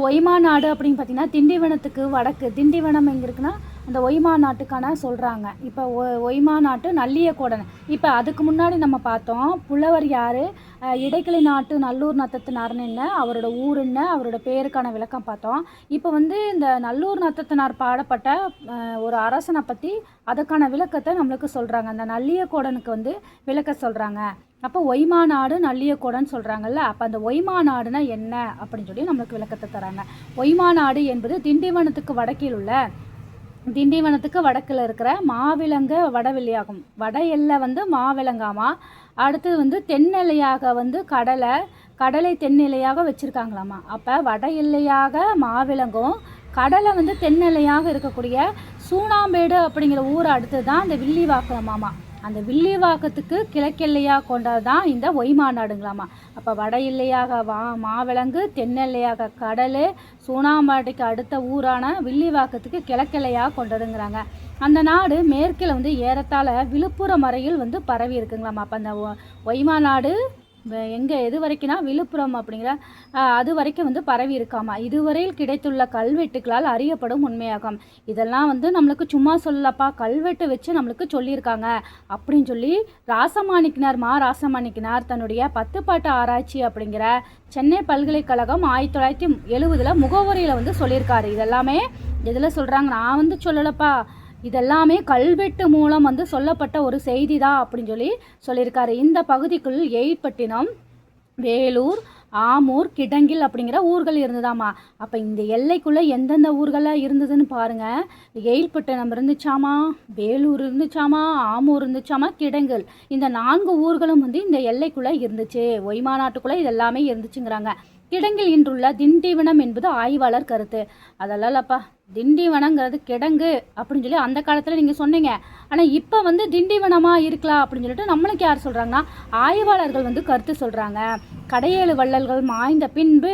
ஒய்மா நாடு அப்படின்னு பார்த்தீங்கன்னா திண்டிவனத்துக்கு வடக்கு. திண்டிவனம் எங்கே இருக்குன்னா அந்த ஒய்மா நாட்டுக்கான சொல்கிறாங்க. இப்போ ஒய்மா நாட்டு நல்லியக்கோடன். இப்போ அதுக்கு முன்னாடி நம்ம பார்த்தோம் புலவர் யார், இடைக்கிளை நாட்டு நல்லூர் நத்தத்தினார்னு என்ன, அவரோட ஊர் என்ன, அவரோட பேருக்கான விளக்கம் பார்த்தோம். இப்போ வந்து இந்த நல்லூர் நத்தத்தினார் பாடப்பட்ட ஒரு அரசனை பற்றி அதுக்கான விளக்கத்தை நம்மளுக்கு சொல்கிறாங்க. அந்த நல்லியக்கோடனுக்கு வந்து விளக்க சொல்கிறாங்க. அப்போ ஒய்மா நாடு நல்லியக்கோடன் சொல்கிறாங்கல்ல, அப்போ அந்த ஒய்மா நாடுனா என்ன அப்படின்னு சொல்லி நம்மளுக்கு விளக்கத்தை தராங்க. ஒய்மா நாடு என்பது திண்டிவனத்துக்கு வடக்கில் இருக்கிற மாவிலங்க வடவெளியாகும். வட எல்லை வந்து மாவிலங்காமா. அடுத்தது வந்து தென்னெல்லையாக வந்து கடலை தென்னெல்லையாக வச்சுருக்காங்களாமா. அப்போ வட எல்லையாக மாவிலங்கும் கடலை வந்து தென்னெல்லையாக இருக்கக்கூடிய சூனாம்பேடு அப்படிங்கிற ஊரை அடுத்து தான் அந்த வில்லிவாக்கமாமா. அந்த வில்லிவாக்கத்துக்கு கிழக்கெல்லையாக கொண்டது தான் இந்த ஒய்மா நாடுங்களாமா. அப்போ வட எல்லையாக மாவிலங்கு, தென்னெல்லையாக கடல், சூனாம்பாடிக்கு அடுத்த ஊரான வில்லிவாக்கத்துக்கு கிழக்கெல்லையாக கொண்டதுங்கிறாங்க. அந்த நாடு மேற்கில் வந்து ஏறத்தாழ விழுப்புரம் வரையில் வந்து பரவி இருக்குங்களாமா. அப்போ அந்த ஒய்மா நாடு எது வரைக்கும்னா விழுப்புரம் அப்படிங்கிற அது வரைக்கும் வந்து பரவி இருக்காமா. இதுவரையில் கிடைத்துள்ள கல்வெட்டுகளால் அறியப்படும் உண்மையாகும். இதெல்லாம் வந்து நம்மளுக்கு சும்மா சொல்லப்பா, கல்வெட்டு வச்சு நம்மளுக்கு சொல்லியிருக்காங்க அப்படின்னு சொல்லி ராசமாணிக்கினார் தன்னுடைய 10 பாட்டு ஆராய்ச்சி அப்படிங்கிற சென்னை பல்கலைக்கழகம் 1970 முகவரியில் வந்து சொல்லியிருக்காரு. இதெல்லாமே எதில் சொல்கிறாங்க, நான் வந்து சொல்லலப்பா, இதெல்லாமே கல்வெட்டு மூலம் வந்து சொல்லப்பட்ட ஒரு செய்தி தான் அப்படின்னு சொல்லி சொல்லியிருக்காரு. இந்த பகுதிக்குள் எயில்பட்டினம், வேலூர், ஆமூர், கிடங்கில் அப்படிங்கிற ஊர்கள் இருந்ததாமா. அப்போ இந்த எல்லைக்குள்ளே எந்தெந்த ஊர்களாக இருந்ததுன்னு பாருங்கள். எயில்பட்டினம் இருந்துச்சாமா, வேலூர் இருந்துச்சாமா, ஆமூர் இருந்துச்சாமா, கிடங்கில், இந்த 4 ஊர்களும் வந்து இந்த எல்லைக்குள்ளே இருந்துச்சு. ஒய்மா நாட்டுக்குள்ளே இதெல்லாமே இருந்துச்சுங்கிறாங்க. கிடங்கில் இன்றுள்ள திண்டிவனம் என்பது ஆய்வாளர் கருத்து. அதெல்லாம்ப்பா, திண்டிவனங்கிறது கிடங்கு அப்படின்னு சொல்லி அந்த காலத்தில் நீங்கள் சொன்னீங்க. ஆனால் இப்போ வந்து திண்டிவனமாக இருக்கலாம் அப்படின்னு சொல்லிட்டு நம்மளுக்கு யார் சொல்கிறாங்கன்னா ஆய்வாளர்கள் வந்து கருத்து சொல்கிறாங்க. கடையேழு வள்ளல்கள் மாய்ந்த பின்பு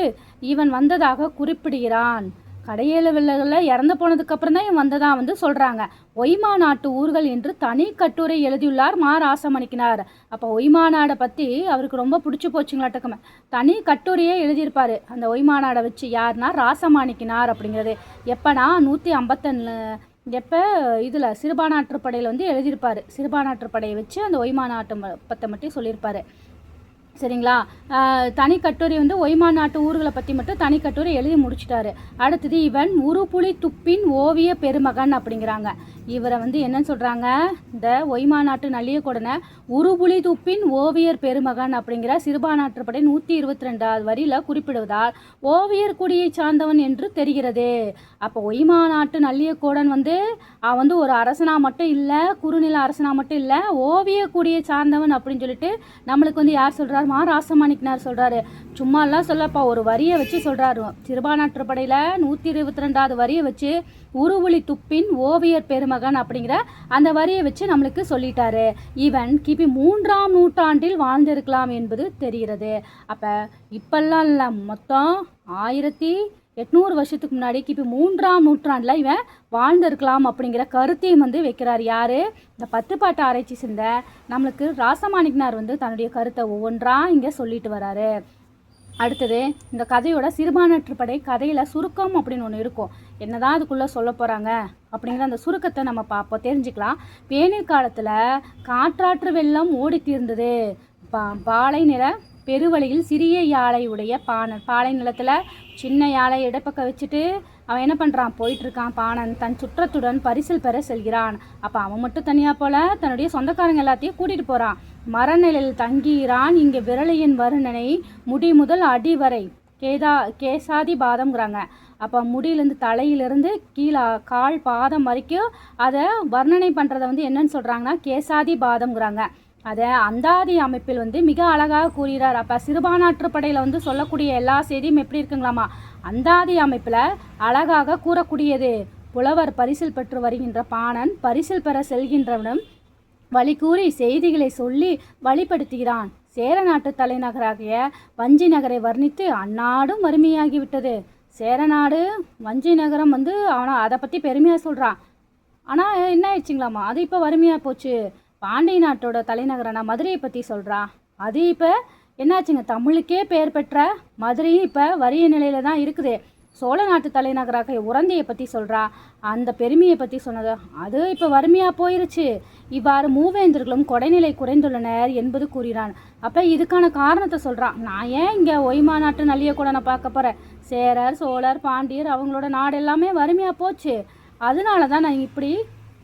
இவன் வந்ததாக குறிப்பிடுகிறான். கடையேழு வள்ளல்களில் இறந்து போனதுக்கப்புறம் தான் இவன் வந்ததாக வந்து சொல்கிறாங்க. ஒய்மா நாட்டு ஊர்கள் என்று தனி கட்டுரை எழுதியுள்ளார் ராசமாணிக்கினார். அப்போ ஒய்மா நாடை பற்றி அவருக்கு ரொம்ப பிடிச்சி போச்சுங்களாட்டுக்குமே, தனி கட்டுரையே எழுதியிருப்பார் அந்த ஒய்மா நாடை வச்சு. யாருன்னா ராசமாணிக்கினார் அப்படிங்கிறது. எப்போனா 151 எப்போ இதில் சிறுபானாற்றுப்படையில் வந்து எழுதியிருப்பார். சிறுபானாற்றுப்படையை வச்சு அந்த ஒய்மா நாட்டு பற்றி மட்டும் சொல்லியிருப்பார். சரிங்களா. தனி கட்டுரை வந்து ஒய்மா நாட்டு ஊர்களை பற்றி மட்டும் தனி கட்டுரை எழுதி முடிச்சிட்டாரு. அடுத்தது இவன் உருப்புலி துப்பின் ஓவிய பெருமகன் அப்படிங்கிறாங்க. இவரை வந்து என்னன்னு சொல்கிறாங்க, இந்த ஒய்மா நாட்டு நல்லியக்கோடனை உருப்புலி துப்பின் ஓவியர் பெருமகன் அப்படிங்கிற சிறுபானாற்றுப்படை 122வது வரியில் குறிப்பிடுவதால் ஓவியர் குடியை சார்ந்தவன் என்று தெரிகிறது. அப்போ ஒய்மா நாட்டு நல்லியக்கோடன் வந்து அவன் வந்து ஒரு அரசனா மட்டும் இல்லை, குறுநில அரசனா மட்டும் இல்லை, ஓவிய குடியை சார்ந்தவன் அப்படின்னு சொல்லிட்டு நம்மளுக்கு வந்து யார் சொல்கிறார், ராசமாணிக்கினார் சொல்கிறாரு. சும்மாலாம் சொல்லப்பா, ஒரு வரியை வச்சு சொல்கிறாரு. சிறுபானாற்றுப்படையில் 122வது வரியை வச்சு உருவுளி துப்பின் ஓவியர் பெருமகன் அப்படிங்கிற அந்த வரியை வச்சு நம்மளுக்கு சொல்லிட்டாரு. இவன் கிபி 3ஆம் நூற்றாண்டில் வாழ்ந்திருக்கலாம் என்பது தெரிகிறது. அப்போ இப்பெல்லாம் இல்லை, மொத்தம் 1800 வருஷத்துக்கு முன்னாடி கிபி 3ஆம் நூற்றாண்டில் இவன் வாழ்ந்திருக்கலாம் அப்படிங்கிற கருத்தையும் வந்து வைக்கிறார். யார், இந்த 10 பாட்டு ஆராய்ச்சி செஞ்ச நம்மளுக்கு ராசமாணிக்கினார் வந்து தன்னுடைய கருத்தை ஒவ்வொன்றா இங்கே சொல்லிட்டு வராரு. அடுத்தது இந்த கதையோட சிறுபானாற்றுப்படை கதையில் சுருக்கம் அப்படின்னு ஒன்று இருக்கும். என்னதான் அதுக்குள்ளே சொல்ல போகிறாங்க அப்படிங்கிற அந்த சுருக்கத்தை நம்ம பார்ப்போம், தெரிஞ்சுக்கலாம். பேணிர் காலத்தில் காற்றாற்று வெள்ளம் ஓடி தீர்ந்தது. பாலை நில பெருவழியில் சிறிய யாழை உடைய பாணன், பாலை நிலத்தில் சின்ன யாழை இடப்பக்கம் வச்சுட்டு அவன் என்ன பண்ணுறான், போயிட்டுருக்கான். பாணன் தன் சுற்றத்துடன் பரிசில் பெற செல்கிறான். அப்போ அவன் மட்டும் தனியாக போல தன்னுடைய சொந்தக்காரங்க எல்லாத்தையும் கூட்டிகிட்டு போகிறான். மரநிலையில் தங்குகிறான். இங்கே விரலையின் வருணனை முடி முதல் அடி வரை கேசாதி பாதம்ங்கிறாங்க. அப்போ முடியிலேருந்து தலையிலேருந்து கீழே கால் பாதம் வரைக்கும் அதை வர்ணனை பண்ணுறதை வந்து என்னன்னு சொல்கிறாங்கன்னா கேசாதி பாதம்ங்கிறாங்க. அதை அந்தாதி அமைப்பில் வந்து மிக அழகாக கூறுகிறார். அப்போ சிறுபானாற்றுப்படையில் வந்து சொல்லக்கூடிய எல்லா செய்தியும் எப்படி இருக்குங்களாமா, அந்தாதி அமைப்பில் அழகாக கூறக்கூடியது. புலவர் பரிசில் பெற்று வருகின்ற பாணன் பரிசில் பெற செல்கின்றவனும் வழி கூறி செய்திகளை சொல்லி வழிபடுத்துகிறான். சேர நாட்டு தலைநகராகிய வஞ்சி நகரை வர்ணித்து அந்நாடும் வறுமையாகிவிட்டது. சேரநாடு வஞ்சி நகரம் வந்து அவனை அதை பற்றி பெருமையாக சொல்கிறான். ஆனால் என்ன ஆயிடுச்சுங்களாமா, அது இப்போ வறுமையாக போச்சு. பாண்டிய நாட்டோட தலைநகரான மதுரையை பற்றி சொல்கிறான். அது இப்போ என்னாச்சுங்க, தமிழுக்கே பெயர் பெற்ற மதுரையும் இப்போ வறிய நிலையில் தான் இருக்குது. சோழ நாட்டு தலைநகராக உறந்தையை பற்றி சொல்கிறா. அந்த பெருமையை பற்றி சொன்னது அது இப்போ வறுமையாக போயிருச்சு. இவ்வாறு மூவேந்தர்களும் கொடைநிலை குறைந்துள்ளனர் என்பது கூறினான். அப்போ இதுக்கான காரணத்தை சொல்கிறான். நான் ஏன் இங்கே ஒய்மா நாட்டு நல்லியக்கூடனை பார்க்க போகிறேன்? சேரர், சோழர், பாண்டியர் அவங்களோட நாடு எல்லாமே வறுமையாக போச்சு. அதனால தான் நான் இப்படி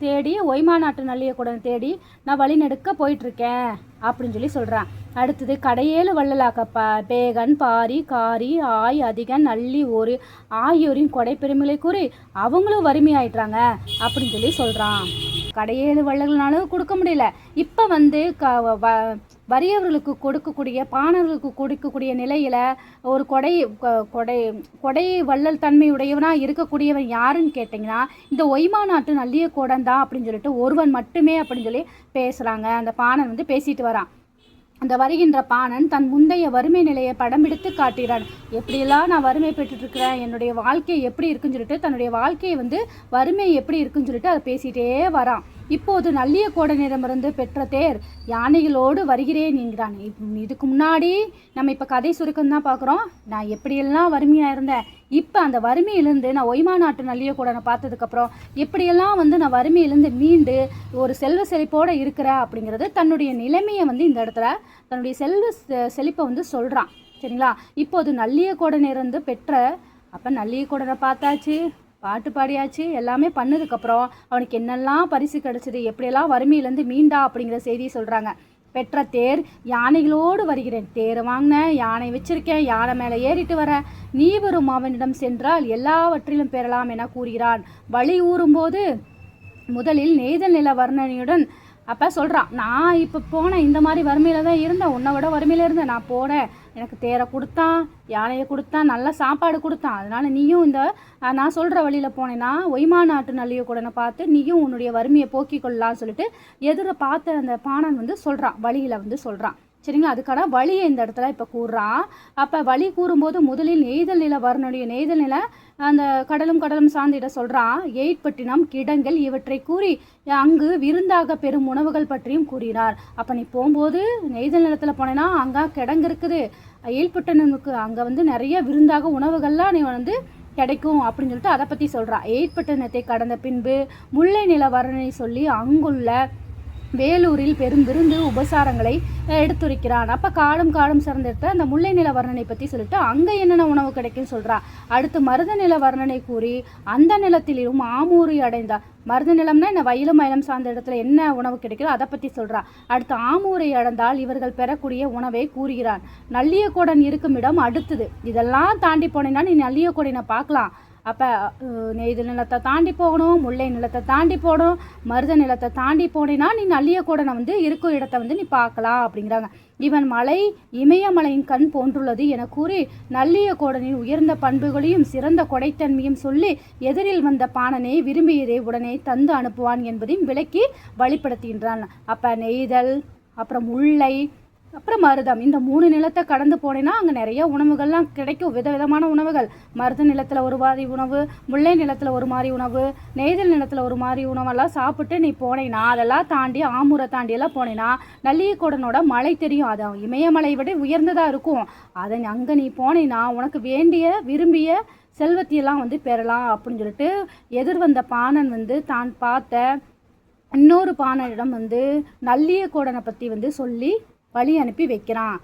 தேடி ஒய்மா நாட்டு நல்லியக்கூடனை தேடி நான் வழிநெடுக்க போயிட்டுருக்கேன் அப்படின்னு சொல்லி சொல்கிறான். அடுத்தது கடையேழு வள்ளலாக்கப்பா பேகன், பாரி, காரி, ஆய், அதிகன், நல்லி, ஒரு ஆகியோரின் கொடை பெருமைகளை கூறி அவங்களும் வறுமையாயிட்டாங்க அப்படின்னு சொல்லி சொல்கிறான். கடையேழு வள்ளல்னாலும் கொடுக்க முடியல. இப்போ வந்து வறியவர்களுக்கு கொடுக்கக்கூடிய பாணர்களுக்கு கொடுக்கக்கூடிய நிலையில் ஒரு கொடை வள்ளல் தன்மையுடையவனாக இருக்கக்கூடியவன் யாருன்னு கேட்டிங்கன்னா இந்த ஒய்மா நாட்டு நல்லியக்கூடன் தான் அப்படின்னு சொல்லிட்டு ஒருவன் மட்டுமே அப்படின்னு சொல்லி பேசுகிறாங்க. அந்த பாணன் வந்து பேசிட்டு வரான். அந்த வருகின்ற பாணன் தன் முந்தைய வறுமை நிலையை படம் எடுத்து காட்டுகிறான். எப்படியெல்லாம் நான் வறுமை பெற்றுட்ருக்கிறேன், என்னுடைய வாழ்க்கை எப்படி இருக்குன்னு சொல்லிட்டு தன்னுடைய வாழ்க்கையை வந்து வறுமை எப்படி இருக்குன்னு சொல்லிட்டு அதை பேசிகிட்டே வரான். இப்போது நல்லியக்கூடனிடமிருந்து பெற்ற தேர் யானைகளோடு வருகிறேன் என்கிறான். இதுக்கு முன்னாடி நம்ம இப்போ கதை சுருக்கம் தான் பார்க்குறோம். நான் எப்படியெல்லாம் வறுமையாக இருந்தேன், இப்போ அந்த வறுமையிலேருந்து நான் ஒய்மா நாட்டு நல்லியக்கூடனை பார்த்ததுக்கப்புறம் எப்படியெல்லாம் வந்து நான் வறுமையிலேருந்து மீண்டு ஒரு செல்வ செழிப்போடு இருக்கிறேன் அப்படிங்கிறது தன்னுடைய நிலைமையை வந்து இந்த இடத்துல தன்னுடைய செழிப்பை வந்து சொல்கிறான். சரிங்களா? இப்போது நல்லியக்கூடனிருந்து பெற்ற அப்போ நல்லியக்கூடனை பார்த்தாச்சு, பாட்டு பாடியாச்சு, எல்லாமே பண்ணதுக்கப்புறம் அவனுக்கு என்னெல்லாம் பரிசு கிடச்சிது, எப்படியெல்லாம் வறுமையிலேருந்து மீண்டா அப்படிங்கிற செய்தியை சொல்கிறாங்க. பெற்ற தேர் யானைகளோடு வருகிறேன். தேர் வாங்கினேன், யானை வச்சிருக்கேன், யானை மேலே ஏறிட்டு வரேன். நீ வரும் அவனிடம் சென்றால் எல்லாவற்றிலும் பெறலாம் என கூறுகிறான். வழி ஊறும்போது முதலில் நெய்தல் நில வர்ணனையுடன் அப்போ சொல்கிறான். நான் இப்போ போனேன், இந்த மாதிரி வறுமையில் தான் இருந்தேன், உன்னை விட வறுமையில் இருந்தேன். நான் போனேன், எனக்கு தேரை கொடுத்தான், யானையை கொடுத்தான், நல்ல சாப்பாடு கொடுத்தான். அதனால் நீயும் இந்த நான் சொல்கிற வழியில் போனேன்னா ஒய்மா நாட்டு நல்லியக்கூடனை பார்த்து நீயும் உன்னுடைய வறுமையை போக்கிக் கொள்ளலாம்னு சொல்லிட்டு எதிர பார்த்த அந்த பாணன் வந்து சொல்கிறான், வழியில் வந்து சொல்கிறான். சரிங்களா? அதுக்கான வழியை இந்த இடத்துல இப்போ கூறுறான். அப்போ வழி கூறும்போது முதலில் நெய்தல் நில வரனுடைய நெய்தல் நில அந்த கடலும் சார்ந்திட சொல்கிறான். எயிட்பட்டினம், கிடங்கள் இவற்றை கூறி அங்கு விருந்தாக பெறும் உணவுகள் பற்றியும் கூறினார். அப்போ நீ போகும்போது நெய்தல் நிலத்தில் போனேன்னா அங்கே கிடங்கு இருக்குது, எயிட்பட்டினமுக்கு அங்கே வந்து நிறைய விருந்தாக உணவுகள்லாம் நீ வந்து கிடைக்கும் அப்படின்னு சொல்லிட்டு அதை பற்றி சொல்கிறான். எயிட்பட்டினத்தை கடந்த பின்பு முல்லை நில வர்ணனை சொல்லி அங்குள்ள வேலூரில் பெரும் விருந்து உபசாரங்களை எடுத்துரைக்கிறான். அப்போ காலம் சிறந்தெடுத்து அந்த முல்லை நில வர்ணனை பற்றி சொல்லிட்டு அங்கே என்னென்ன உணவு கிடைக்குன்னு சொல்கிறான். அடுத்து மருத நில வர்ணனை கூறி அந்த நிலத்திலும் ஆமூரி அடைந்தார். மருத நிலம்னா இந்த வயலும் மயிலம் சார்ந்த இடத்துல என்ன உணவு கிடைக்குதோ அதை பற்றி சொல்கிறான். அடுத்து ஆமூரை அடைந்தால் இவர்கள் பெறக்கூடிய உணவை கூறுகிறான். நல்லியக்கூடன் இருக்கும் இடம் அடுத்தது. இதெல்லாம் தாண்டி போனேன்னா நீ நல்லியக்கூடனை பார்க்கலாம். அப்போ நெய்தல் நிலத்தை தாண்டி போகணும், முல்லை நிலத்தை தாண்டி போகணும், மருத நிலத்தை தாண்டி போனேன்னா நீ நல்லியக்கூடனை வந்து இருக்கும் இடத்த வந்து நீ பார்க்கலாம் அப்படிங்கிறாங்க. இவன் மலை இமயமலையின் கண் போன்றுள்ளது என கூறி நல்லியக்கூடனின் உயர்ந்த பண்புகளையும் சிறந்த கொடைத்தன்மையும் சொல்லி எதிரில் வந்த பாணனை விரும்பியதை உடனே தந்து அனுப்புவான் என்பதையும் விளக்கி வழிபடுத்துகின்றான். அப்போ நெய்தல், அப்புறம் முல்லை, அப்புறம் மருதம், இந்த 3 நிலத்தை கடந்து போனேன்னா அங்கே நிறைய உணவுகள்லாம் கிடைக்கும், விதவிதமான உணவுகள். மருத நிலத்தில் ஒரு மாதிரி உணவு, முல்லை நிலத்தில் ஒரு மாதிரி உணவு, நெய்தல் நிலத்தில் ஒரு மாதிரி உணவெல்லாம் சாப்பிட்டு நீ போனேன்னா அதெல்லாம் தாண்டி ஆமூரை தாண்டியெல்லாம் போனேன்னா நல்லியக்கூடனோட மலை தெரியும். அது இமயமலை விட உயர்ந்ததாக இருக்கும். அதை அங்கே நீ போனேன்னா உனக்கு வேண்டிய விரும்பிய செல்வத்தையெல்லாம் வந்து பெறலாம் அப்படின்னு சொல்லிட்டு எதிர் வந்த பாணன் வந்து தான் பார்த்த இன்னொரு பாணனிடம் வந்து நல்லியக்கூடனை பற்றி வந்து சொல்லி வழி அனுப்பி வைக்கிறான்.